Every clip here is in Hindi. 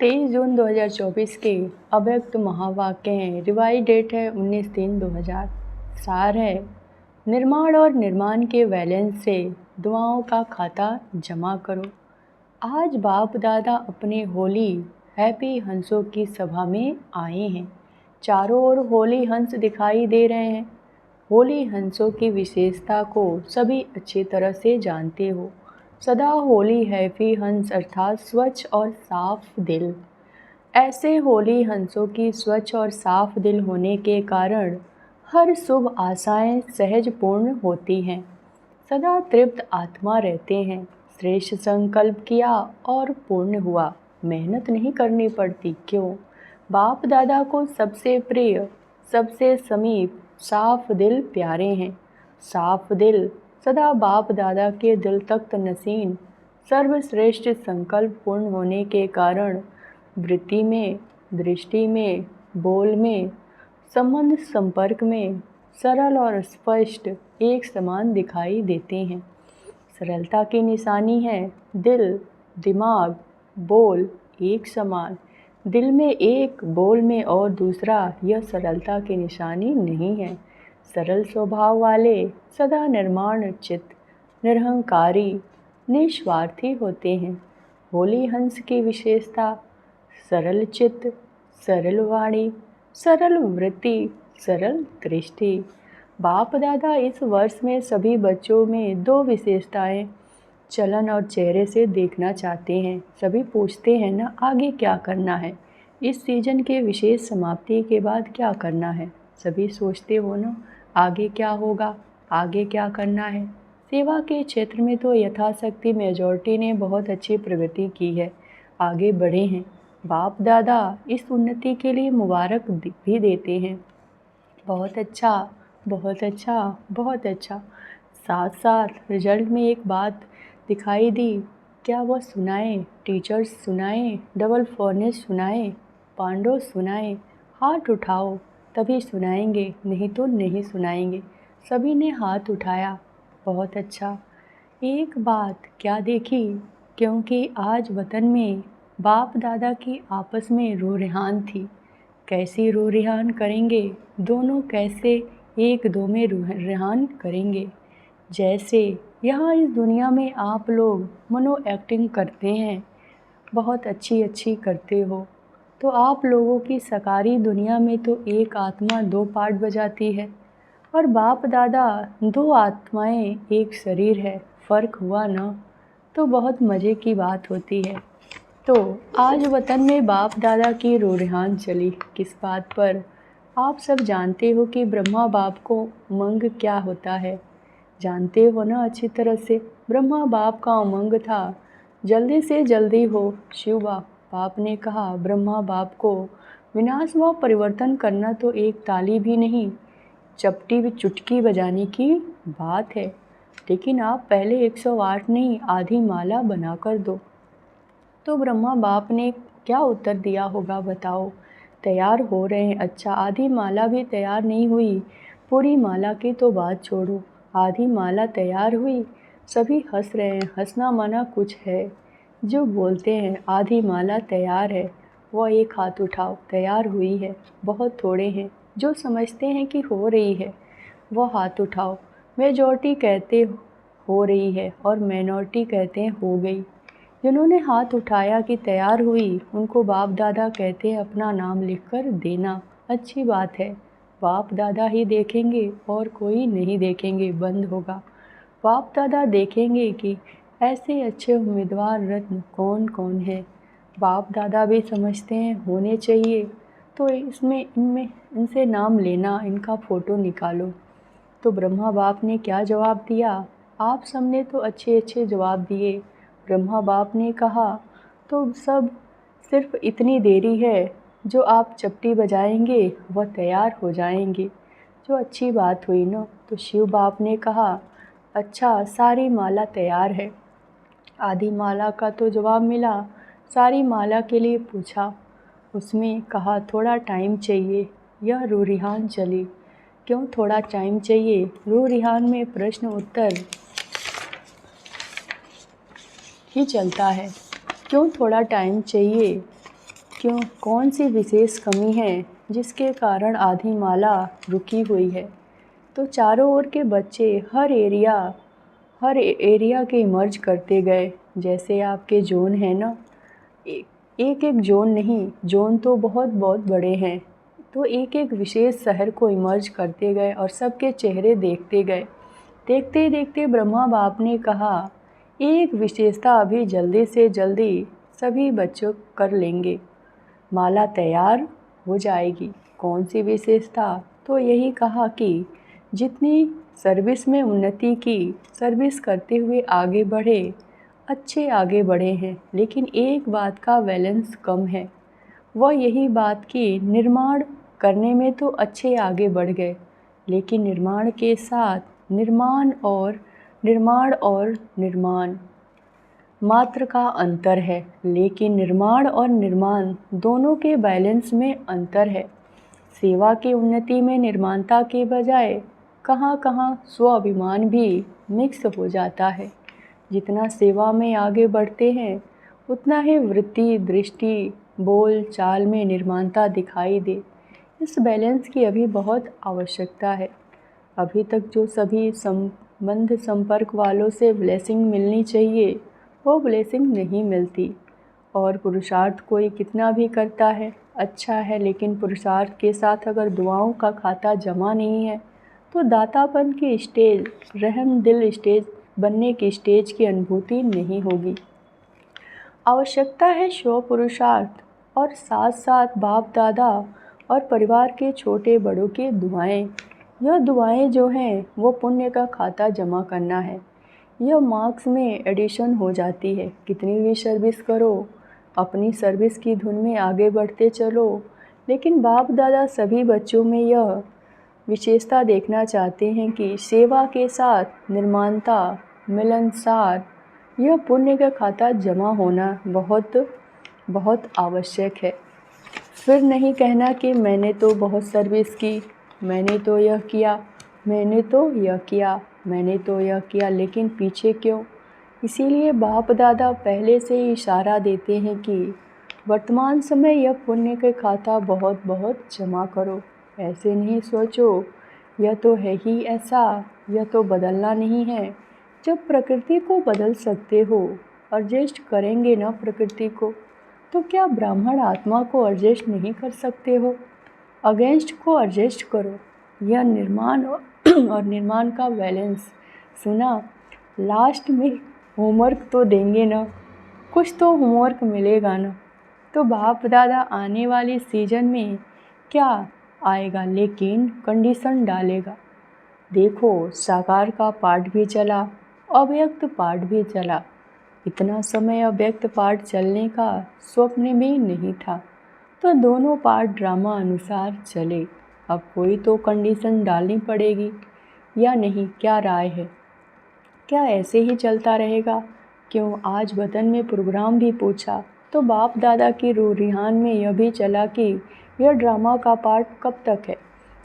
23 जून 2024 के अव्यक्त महावाक्य हैं। रिवाइज डेट है 19/3/2000। सार है, निर्माण और निर्माण के बैलेंस से दुआओं का खाता जमा करो। आज बाप दादा अपने होली हैप्पी हंसों की सभा में आए हैं। चारों ओर होली हंस दिखाई दे रहे हैं। होली हंसों की विशेषता को सभी अच्छी तरह से जानते हो। सदा होली हैप्पी हंस अर्थात स्वच्छ और साफ दिल। ऐसे होली हंसों की स्वच्छ और साफ दिल होने के कारण हर शुभ आशाएं सहज पूर्ण होती हैं। सदा तृप्त आत्मा रहते हैं। श्रेष्ठ संकल्प किया और पूर्ण हुआ। मेहनत नहीं करनी पड़ती। क्यों? बाप दादा को सबसे प्रिय, सबसे समीप साफ दिल प्यारे हैं। साफ दिल सदा बाप दादा के दिल तख्त नसीन। सर्वश्रेष्ठ संकल्प पूर्ण होने के कारण वृत्ति में, दृष्टि में, बोल में, संबंध संपर्क में सरल और स्पष्ट एक समान दिखाई देते हैं। सरलता की निशानी है दिल, दिमाग, बोल एक समान। दिल में एक, बोल में और दूसरा, यह सरलता की निशानी नहीं है। सरल स्वभाव वाले सदा निर्माण चित्त, निरहंकारी, निस्वार्थी होते हैं। होली हंस की विशेषता सरल चित्त, सरल वाणी, सरल वृत्ति, सरल दृष्टि। बाप दादा इस वर्ष में सभी बच्चों में दो विशेषताएं चलन और चेहरे से देखना चाहते हैं। सभी पूछते हैं ना, आगे क्या करना है? इस सीजन के विशेष समाप्ति के बाद क्या करना है? सभी सोचते हो ना, आगे क्या होगा, आगे क्या करना है? सेवा के क्षेत्र में तो यथाशक्ति मेजॉरिटी ने बहुत अच्छी प्रगति की है, आगे बढ़े हैं। बाप दादा इस उन्नति के लिए मुबारक भी देते हैं। बहुत अच्छा, बहुत अच्छा, बहुत अच्छा। साथ साथ रिजल्ट में एक बात दिखाई दी। क्या वह सुनाएं? टीचर्स सुनाएं, डबल फॉर्नेस सुनाएं, पांडव सुनाएं? हाथ उठाओ तभी सुनाएंगे, नहीं तो नहीं सुनाएंगे। सभी ने हाथ उठाया। बहुत अच्छा। एक बात क्या देखी? क्योंकि आज वतन में बाप दादा की आपस में रो रेहान थी। कैसी रो रेहान करेंगे? दोनों कैसे एक दो में रो रेहान करेंगे? जैसे यहाँ इस दुनिया में आप लोग मनो एक्टिंग करते हैं, बहुत अच्छी अच्छी करते हो, तो आप लोगों की सकारी दुनिया में तो एक आत्मा दो पार्ट बजाती है और बाप दादा दो आत्माएं एक शरीर है। फ़र्क हुआ ना? तो बहुत मज़े की बात होती है। तो आज वतन में बाप दादा की रो रेहान चली। किस बात पर? आप सब जानते हो कि ब्रह्मा बाप को उमंग क्या होता है। जानते हो ना अच्छी तरह से। ब्रह्मा बाप का उमंग था जल्दी से जल्दी हो। शिव बाप ने कहा ब्रह्मा बाप को विनाश व परिवर्तन करना तो एक ताली भी नहीं, चपटी चुटकी बजाने की बात है। लेकिन आप पहले 108 नहीं, आधी माला बना कर दो। तो ब्रह्मा बाप ने क्या उत्तर दिया होगा बताओ? तैयार हो रहे हैं। अच्छा, आधी माला भी तैयार नहीं हुई। पूरी माला की तो बात छोड़ो, आधी माला तैयार हुई। सभी हंस रहे हैं। हंसना माना कुछ है। जो बोलते हैं आधी माला तैयार है, वह एक हाथ उठाओ। तैयार हुई है, बहुत थोड़े हैं। जो समझते हैं कि हो रही है, वह हाथ उठाओ। मेजॉरिटी कहते हो रही है और माइनॉरिटी कहते हैं हो गई। जिन्होंने हाथ उठाया कि तैयार हुई, उनको बाप दादा कहते हैं अपना नाम लिखकर देना। अच्छी बात है। बाप दादा ही देखेंगे और कोई नहीं देखेंगे, बंद होगा। बाप दादा देखेंगे कि ऐसे अच्छे उम्मीदवार रत्न कौन कौन है। बाप दादा भी समझते हैं होने चाहिए, तो इसमें इनमें इनसे नाम लेना, इनका फ़ोटो निकालो। तो ब्रह्मा बाप ने क्या जवाब दिया? आप सबने तो अच्छे अच्छे जवाब दिए। ब्रह्मा बाप ने कहा तो सब सिर्फ इतनी देरी है, जो आप चपटी बजाएंगे वह तैयार हो जाएंगे। जो अच्छी बात हुई ना। तो शिव बाप ने कहा अच्छा, सारी माला तैयार है। आधी माला का तो जवाब मिला, सारी माला के लिए पूछा। उसमें कहा थोड़ा टाइम चाहिए। यह रो रेहान चली। क्यों थोड़ा टाइम चाहिए? रो रेहान में प्रश्न उत्तर ही चलता है। क्यों थोड़ा टाइम चाहिए? क्यों, कौन सी विशेष कमी है जिसके कारण आधी माला रुकी हुई है। तो चारों ओर के बच्चे हर एरिया के इमर्ज करते गए। जैसे आपके जोन है ना, एक एक जोन नहीं, जोन तो बहुत बहुत बड़े हैं। तो एक एक विशेष शहर को इमर्ज करते गए और सबके चेहरे देखते गए। देखते ही देखते ब्रह्मा बाप ने कहा, एक विशेषता अभी जल्दी से जल्दी सभी बच्चों कर लेंगे, माला तैयार हो जाएगी। कौन सी विशेषता? तो यही कहा कि जितनी सर्विस में उन्नति की, सर्विस करते हुए आगे बढ़े, अच्छे आगे बढ़े हैं, लेकिन एक बात का बैलेंस कम है। वह यही बात कि निर्माण करने में तो अच्छे आगे बढ़ गए, लेकिन निर्माण के साथ निर्माण और निर्माण मात्र का अंतर है। लेकिन निर्माण और निर्माण दोनों के बैलेंस में अंतर है। सेवा की उन्नति में निर्माणता के बजाय कहाँ कहाँ स्वाभिमान भी मिक्स हो जाता है। जितना सेवा में आगे बढ़ते हैं, उतना ही वृत्ति, दृष्टि, बोल चाल में निर्माणता दिखाई दे। इस बैलेंस की अभी बहुत आवश्यकता है। अभी तक जो सभी संबंध संपर्क वालों से ब्लेसिंग मिलनी चाहिए, वो ब्लेसिंग नहीं मिलती। और पुरुषार्थ कोई कितना भी करता है, अच्छा है, लेकिन पुरुषार्थ के साथ अगर दुआओं का खाता जमा नहीं है, तो दातापन की स्टेज, रहम दिल स्टेज बनने की स्टेज की अनुभूति नहीं होगी। आवश्यकता है स्व पुरुषार्थ और साथ साथ बाप दादा और परिवार के छोटे बड़ों की दुआएं। यह दुआएं जो हैं वो पुण्य का खाता जमा करना है। यह मार्क्स में एडिशन हो जाती है। कितनी भी सर्विस करो, अपनी सर्विस की धुन में आगे बढ़ते चलो, लेकिन बाप दादा सभी बच्चों में यह विशेषता देखना चाहते हैं कि सेवा के साथ निर्माणता, मिलनसार, यह पुण्य का खाता जमा होना बहुत बहुत आवश्यक है। फिर नहीं कहना कि मैंने तो बहुत सर्विस की, मैंने तो यह किया, मैंने तो यह किया, मैंने तो यह किया, लेकिन पीछे क्यों? इसीलिए बाप दादा पहले से ही इशारा देते हैं कि वर्तमान समय यह पुण्य के खाता बहुत बहुत जमा करो। ऐसे नहीं सोचो यह तो है ही ऐसा, यह तो बदलना नहीं है। जब प्रकृति को बदल सकते हो, एडजस्ट करेंगे ना प्रकृति को, तो क्या ब्राह्मण आत्मा को एडजस्ट नहीं कर सकते हो? अगेंस्ट को एडजस्ट करो। यह निर्माण और निर्माण का बैलेंस। सुना, लास्ट में होमवर्क तो देंगे ना, कुछ तो होमवर्क मिलेगा ना। तो बाप दादा आने वाली सीजन में क्या आएगा, लेकिन कंडीशन डालेगा। देखो, साकार का पार्ट भी चला, अव्यक्त पार्ट भी चला। इतना समय अव्यक्त पार्ट चलने का स्वप्न भी नहीं था। तो दोनों पार्ट ड्रामा अनुसार चले। अब कोई तो कंडीशन डालनी पड़ेगी या नहीं? क्या राय है? क्या ऐसे ही चलता रहेगा? क्यों, आज वतन में प्रोग्राम भी पूछा तो बाप दादा की रूहान में यह भी चला कि यह ड्रामा का पार्ट कब तक है।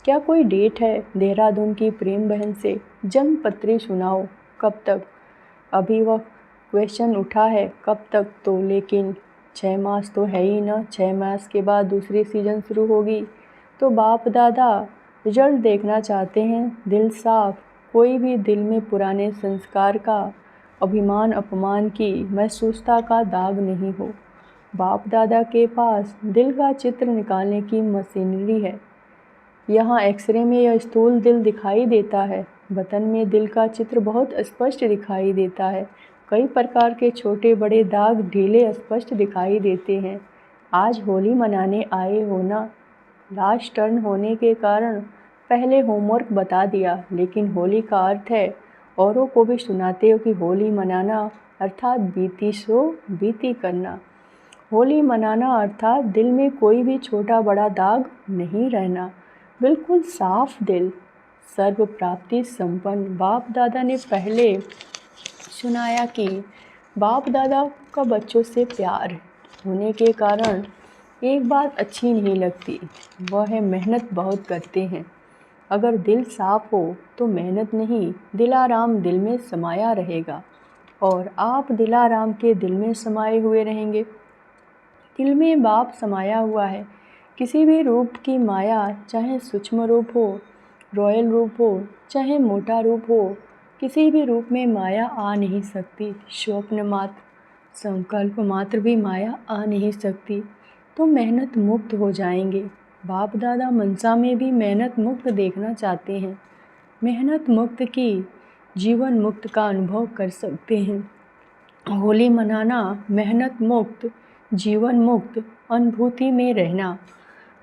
क्या कोई डेट है? देहरादून की प्रेम बहन से जन्म पत्री सुनाओ, कब तक? अभी वह क्वेश्चन उठा है कब तक, तो लेकिन 6 मास तो है ही ना। 6 मास के बाद दूसरी सीजन शुरू होगी। तो बाप दादा रिजल्ट देखना चाहते हैं, दिल साफ, कोई भी दिल में पुराने संस्कार का, अभिमान अपमान की, महसूसता का दाग नहीं हो। बाप दादा के पास दिल का चित्र निकालने की मशीनरी है। यहाँ एक्सरे में यह स्थूल दिल दिखाई देता है, वतन में दिल का चित्र बहुत स्पष्ट दिखाई देता है। कई प्रकार के छोटे बड़े दाग ढीले स्पष्ट दिखाई देते हैं। आज होली मनाने आए हो ना, लास्ट टर्न होने के कारण पहले होमवर्क बता दिया, लेकिन होली का अर्थ है औरों को भी सुनाते हो कि होली मनाना अर्थात बीती सो बीती करना। होली मनाना अर्थात दिल में कोई भी छोटा बड़ा दाग नहीं रहना, बिल्कुल साफ दिल, सर्व प्राप्ति संपन्न। बाप दादा ने पहले सुनाया कि बाप दादा का बच्चों से प्यार होने के कारण एक बात अच्छी नहीं लगती, वह है मेहनत बहुत करते हैं। अगर दिल साफ हो तो मेहनत नहीं, दिलाराम दिल में समाया रहेगा और आप दिलाराम के दिल में समाये हुए रहेंगे। तिल में बाप समाया हुआ है। किसी भी रूप की माया, चाहे सूक्ष्म रूप हो, रॉयल रूप हो, चाहे मोटा रूप हो, किसी भी रूप में माया आ नहीं सकती। स्वप्न मात्र, संकल्प मात्र भी माया आ नहीं सकती। तो मेहनत मुक्त हो जाएंगे। बाप दादा मनसा में भी मेहनत मुक्त देखना चाहते हैं। मेहनत मुक्त की जीवन मुक्त का अनुभव कर सकते हैं। होली मनाना, मेहनत मुक्त, जीवन मुक्त अनुभूति में रहना।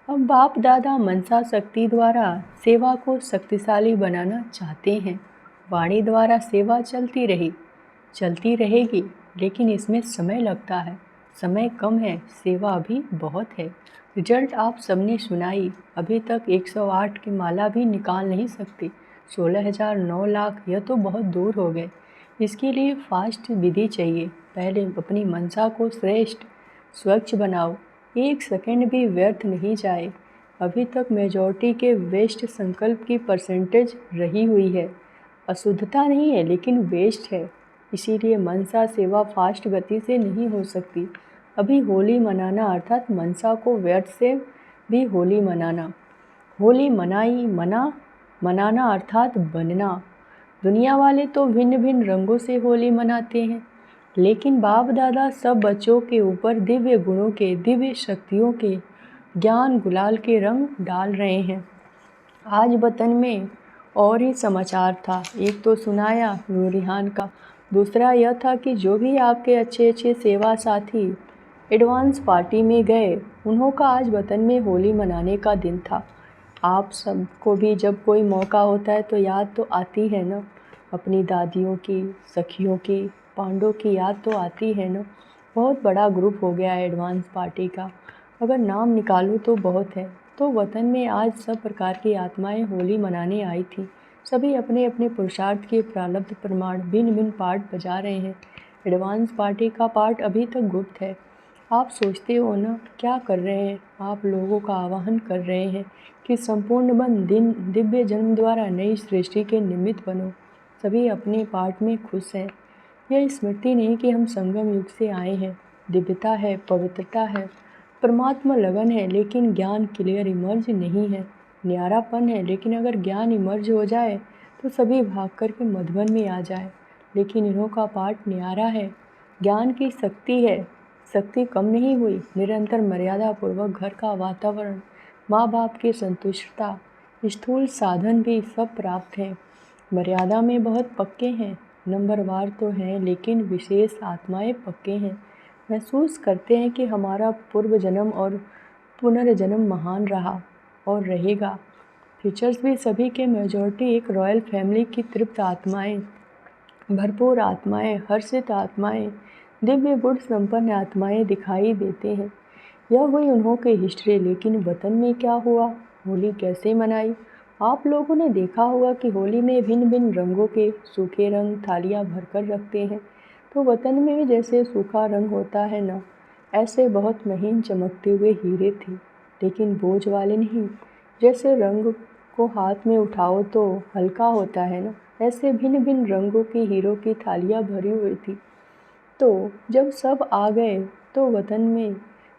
अब बाप दादा मनसा शक्ति द्वारा सेवा को शक्तिशाली बनाना चाहते हैं। वाणी द्वारा सेवा चलती रहेगी, लेकिन इसमें समय लगता है। समय कम है, सेवा अभी बहुत है। रिजल्ट आप सबने सुनाई। अभी तक 108 की माला भी निकाल नहीं सकते। 16,000, 9 लाख, यह तो बहुत दूर हो गए। इसके लिए फास्ट विधि चाहिए। पहले अपनी मनसा को श्रेष्ठ, स्वच्छ बनाओ। 1 सेकंड भी व्यर्थ नहीं जाए। अभी तक मेजॉरिटी के वेस्ट संकल्प की परसेंटेज रही हुई है। अशुद्धता नहीं है, लेकिन वेस्ट है। इसीलिए मनसा सेवा फास्ट गति से नहीं हो सकती। अभी होली मनाना अर्थात मनसा को व्यर्थ से भी होली मनाना। होली मनाना अर्थात बनना। दुनिया वाले तो भिन्न भिन्न रंगों से होली मनाते हैं, लेकिन बाप दादा सब बच्चों के ऊपर दिव्य गुणों के, दिव्य शक्तियों के, ज्ञान गुलाल के रंग डाल रहे हैं। आज वतन में और ही समाचार था। एक तो सुनाया रूरिहान का, दूसरा यह था कि जो भी आपके अच्छे अच्छे सेवा साथी एडवांस पार्टी में गए, उन्हों का आज वतन में होली मनाने का दिन था। आप सबको भी जब कोई मौका होता है तो याद तो आती है ना, अपनी दादियों की, सखियों की, पांडों की याद तो आती है ना। बहुत बड़ा ग्रुप हो गया है एडवांस पार्टी का, अगर नाम निकालूँ तो बहुत है। तो वतन में आज सब प्रकार की आत्माएं होली मनाने आई थी। सभी अपने अपने पुरुषार्थ के प्रारब्ध प्रमाण भिन्न भिन्न पार्ट बजा रहे हैं। एडवांस पार्टी का पार्ट अभी तक गुप्त है। आप सोचते हो ना क्या कर रहे हैं? आप लोगों का आह्वान कर रहे हैं कि संपूर्ण बन दिव्य जन्म द्वारा नई सृष्टि के निमित्त बनो। सभी अपने पार्ट में खुश हैं। यह स्मृति नहीं कि हम संगम युग से आए हैं। दिव्यता है, पवित्रता है, परमात्मा लगन है, लेकिन ज्ञान क्लियर इमर्ज नहीं है। न्यारापन है, लेकिन अगर ज्ञान इमर्ज हो जाए तो सभी भाग कर के मधुबन में आ जाए। लेकिन इन्हों का पाठ न्यारा है। ज्ञान की शक्ति है, शक्ति कम नहीं हुई। निरंतर मर्यादा पूर्वक घर का वातावरण, माँ बाप की संतुष्टता, स्थूल साधन भी सब प्राप्त हैं। मर्यादा में बहुत पक्के हैं, नंबरवार तो हैं, लेकिन विशेष आत्माएं पक्के हैं। महसूस करते हैं कि हमारा पूर्व जन्म और पुनर्जन्म महान रहा और रहेगा। फीचर्स भी सभी के मेजॉरिटी एक रॉयल फैमिली की तृप्त आत्माएं, भरपूर आत्माएं, हर्षित आत्माएं, दिव्य गुण संपन्न आत्माएं दिखाई देते हैं। यह हुई उन्हों की हिस्ट्री। लेकिन वतन में क्या हुआ? होली कैसे मनाई? आप लोगों ने देखा होगा कि होली में भिन्न भिन्न रंगों के सूखे रंग थालियाँ भरकर रखते हैं। तो वतन में भी जैसे सूखा रंग होता है ना, ऐसे बहुत महीन चमकते हुए हीरे थे, लेकिन बोझ वाले नहीं। जैसे रंग को हाथ में उठाओ तो हल्का होता है ना, ऐसे भिन्न भिन्न रंगों की हीरों की थालियाँ भरी हुई थी। तो जब सब आ गए तो वतन में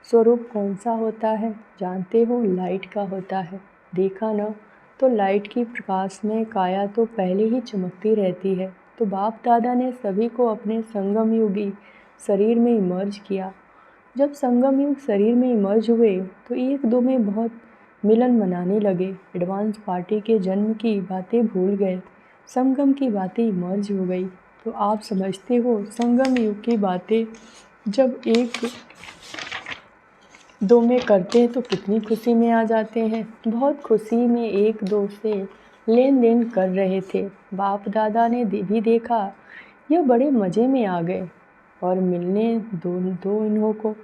स्वरूप कौन सा होता है जानते हो? लाइट का होता है। देखा ना, तो लाइट की प्रकाश में काया तो पहले ही चमकती रहती है। तो बाप दादा ने सभी को अपने संगम युगी शरीर में इमर्ज किया। जब संगम युग शरीर में इमर्ज हुए तो एक दो में बहुत मिलन मनाने लगे। एडवांस पार्टी के जन्म की बातें भूल गए, संगम की बातें इमर्ज हो गई। तो आप समझते हो संगम युग की बातें जब एक दो में करते हैं तो कितनी खुशी में आ जाते हैं। बहुत खुशी में एक दो से लेन देन कर रहे थे। बाप दादा ने भी देखा, यह बड़े मज़े में आ गए और मिलने दो इन्हों को।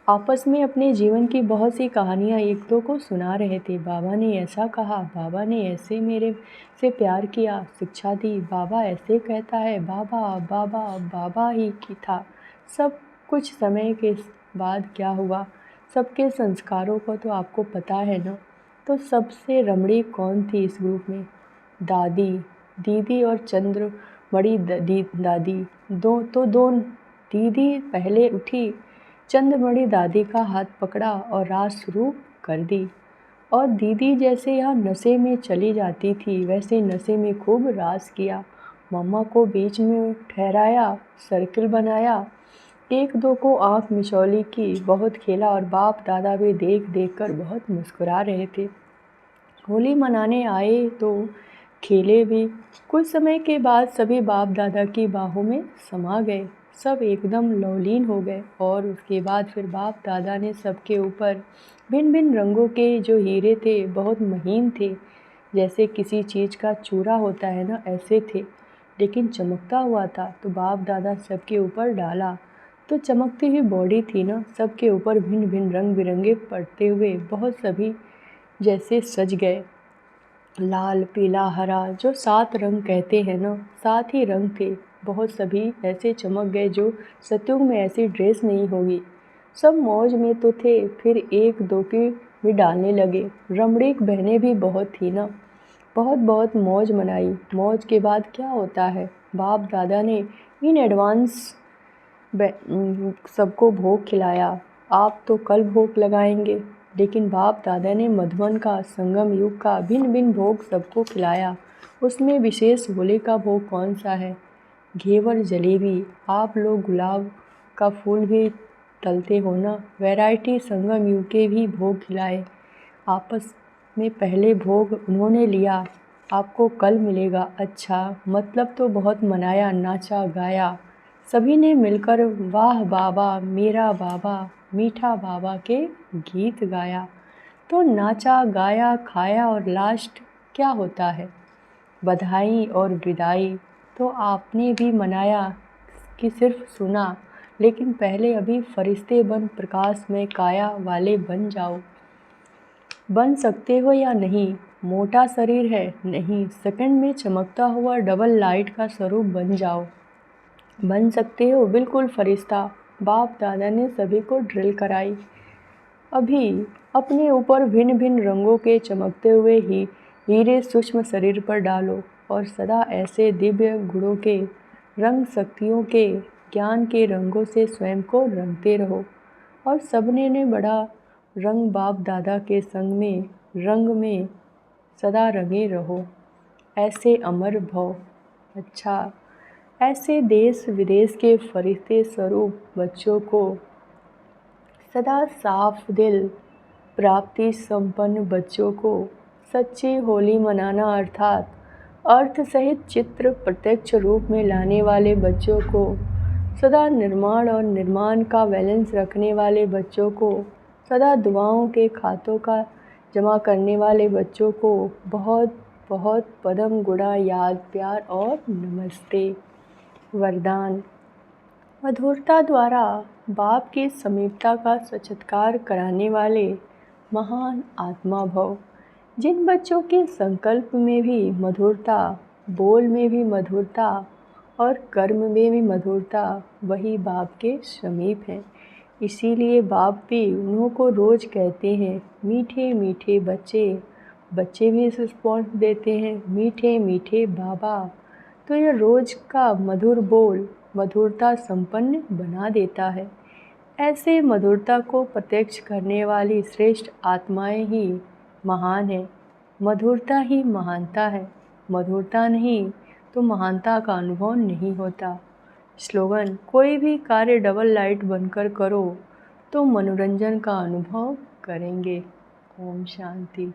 आपस में अपने जीवन की बहुत सी कहानियाँ एक दो को सुना रहे थे। बाबा ने ऐसा कहा, बाबा ने ऐसे मेरे से प्यार किया, शिक्षा दी, बाबा ऐसे कहता है, बाबा बाबा बाबा ही की था। सब कुछ समय के बाद क्या हुआ, सबके संस्कारों का तो आपको पता है ना। तो सबसे रमणी कौन थी इस ग्रुप में? दादी, दीदी और चंद्रमणि दादी। दो दीदी पहले उठी, चंद्रमणि दादी का हाथ पकड़ा और रात शुरू कर दी। और दीदी जैसे यहाँ नशे में चली जाती थी वैसे नशे में खूब रास किया। मम्मा को बीच में ठहराया, सर्किल बनाया, एक दो को आँख मिचौली की, बहुत खेला और बाप दादा भी देख देख कर बहुत मुस्कुरा रहे थे। होली मनाने आए तो खेले भी। कुछ समय के बाद सभी बाप दादा की बाहों में समा गए, सब एकदम लवलीन हो गए। और उसके बाद फिर बाप दादा ने सबके ऊपर भिन्न भिन्न रंगों के जो हीरे थे, बहुत महीन थे, जैसे किसी चीज़ का चूरा होता है ना, ऐसे थे, लेकिन चमकता हुआ था। तो बाप दादा सबके ऊपर डाला तो चमकती हुई बॉडी थी ना, सबके ऊपर भिन्न भिन्न रंग बिरंगे पड़ते हुए बहुत सभी जैसे सज गए। लाल, पीला, हरा, जो 7 रंग कहते हैं ना, 7 ही रंग थे। बहुत सभी ऐसे चमक गए जो सतयुग में ऐसी ड्रेस नहीं होगी। सब मौज में तो थे, फिर एक दो की भी डालने लगे। रमणीक बहनें भी बहुत थी ना, बहुत बहुत मौज मनाई। मौज के बाद क्या होता है, बाप दादा ने इन एडवांस सबको भोग खिलाया। आप तो कल भोग लगाएंगे, लेकिन बाप दादा ने मधुबन का, संगम युग का भिन्न भिन्न भोग सबको खिलाया। उसमें विशेष होली का भोग कौन सा है? घेवर जलेबी। आप लोग गुलाब का फूल भी तलते हो ना, वैरायटी संगम युग के भी भोग खिलाए। आपस में पहले भोग उन्होंने लिया, आपको कल मिलेगा। अच्छा, मतलब तो बहुत मनाया, नाचा गाया। सभी ने मिलकर वाह बाबा मेरा बाबा, मीठा बाबा के गीत गाया। तो नाचा गाया, खाया और लास्ट क्या होता है? बधाई और विदाई। तो आपने भी मनाया कि सिर्फ सुना, लेकिन पहले अभी फरिश्ते बन प्रकाश में काया वाले बन जाओ। बन सकते हो या नहीं? मोटा शरीर है? नहीं, सेकंड में चमकता हुआ डबल लाइट का स्वरूप बन जाओ। बन सकते हो, बिल्कुल फरिश्ता। बाप दादा ने सभी को ड्रिल कराई। अभी अपने ऊपर भिन्न भिन्न रंगों के चमकते हुए ही हीरे सूक्ष्म शरीर पर डालो और सदा ऐसे दिव्य गुणों के, रंग शक्तियों के, ज्ञान के रंगों से स्वयं को रंगते रहो। और सबने ने बड़ा रंग बाप दादा के संग में, रंग में सदा रंगे रहो, ऐसे अमर भव। अच्छा, ऐसे देश विदेश के फरिश्ते स्वरूप बच्चों को सदा साफ दिल, प्राप्ति संपन्न बच्चों को सच्ची होली मनाना, अर्थात अर्थ सहित चित्र प्रत्यक्ष रूप में लाने वाले बच्चों को, सदा निर्माण और निर्माण का बैलेंस रखने वाले बच्चों को, सदा दुआओं के खातों का जमा करने वाले बच्चों को बहुत बहुत पदम गुणा याद, प्यार और नमस्ते। वरदान। मधुरता द्वारा बाप की समीपता का साक्षात्कार कराने वाले महान आत्मा भव। जिन बच्चों के संकल्प में भी मधुरता, बोल में भी मधुरता और कर्म में भी मधुरता, वही बाप के समीप हैं। इसीलिए बाप भी उन्हों को रोज़ कहते हैं, मीठे मीठे बच्चे। बच्चे भी इस रिस्पॉन्स देते हैं, मीठे मीठे बाबा। तो यह रोज़ का मधुर बोल मधुरता संपन्न बना देता है। ऐसे मधुरता को प्रत्यक्ष करने वाली श्रेष्ठ आत्माएं ही महान हैं। मधुरता ही महानता है। मधुरता नहीं तो महानता का अनुभव नहीं होता। स्लोगन। कोई भी कार्य डबल लाइट बनकर करो तो मनोरंजन का अनुभव करेंगे। ओम शांति।